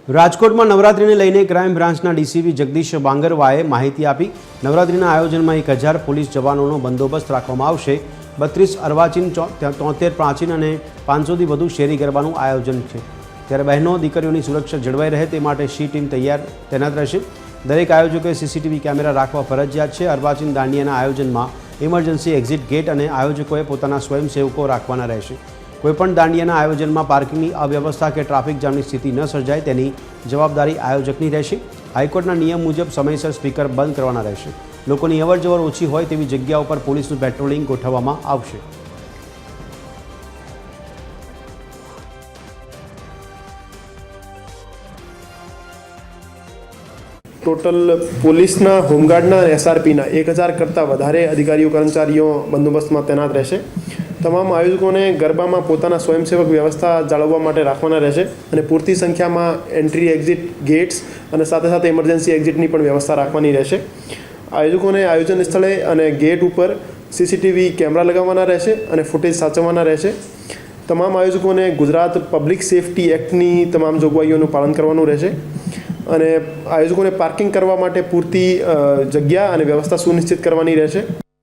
રાજકોટમાં નવરાત્રિને લઈને ક્રાઇમ બ્રાન્ચના ડીસીપી જગદીશ બાંગરવાએ માહિતી આપી। નવરાત્રિના આયોજનમાં 1000 પોલીસ જવાનોનો બંદોબસ્ત રાખવામાં આવશે। 32 અર્વાચીન, 73 પ્રાચીન અને 500થી વધુ શેરી ગરબાનું આયોજન છે। ત્યારે બહેનો દીકરીઓની સુરક્ષા જળવાઈ રહે તે માટે સી ટીમ તૈનાત રહેશે। દરેક આયોજકોએ સીસીટીવી કેમેરા રાખવા ફરજિયાત છે। અર્વાચીન દાંડિયાના આયોજનમાં ઇમરજન્સી એક્ઝિટ ગેટ અને આયોજકોએ પોતાના સ્વયંસેવકો રાખવાના રહેશે। કોઈપણ દાંડિયાના આયોજનમાં પાર્કિંગની અવ્યવસ્થા કે ટ્રાફિક જામની સ્થિતિ ન સર્જાય તેની જવાબદારી આયોજકની રહેશે। હાઈકોર્ટના નિયમ મુજબ સમયસર સ્પીકર બંધ કરવાના રહેશે। લોકોની અવરજવર ઓછી હોય તેવી જગ્યાઓ પર પોલીસનું પેટ્રોલિંગ ગોઠવવામાં આવશે। ટોટલ પોલીસના, હોમગાર્ડના અને એસઆરપીના 1000 કરતાં વધારે અધિકારીઓ કર્મચારીઓ બંદોબસ્તમાં તૈનાત રહેશે। તમામ આયોજકોને ગરબામાં પોતાના સ્વયંસેવક વ્યવસ્થા જાળવવા માટે રાખવાના રહેશે અને પૂરતી સંખ્યામાં એન્ટ્રી એક્ઝિટ ગેટ્સ અને સાથે સાથે ઇમરજન્સી એક્ઝિટની પણ વ્યવસ્થા રાખવાની રહેશે। આયોજકોને આયોજન સ્થળે અને ગેટ ઉપર સીસીટીવી કેમેરા લગાવવાના રહેશે અને ફૂટેજ સાચવવાના રહેશે। તમામ આયોજકોને ગુજરાત પબ્લિક સેફટી એક્ટની તમામ જોગવાઈઓનું પાલન કરવાનું રહેશે અને આયોજકોને પાર્કિંગ કરવા માટે પૂરતી જગ્યા અને વ્યવસ્થા સુનિશ્ચિત કરવાની રહેશે।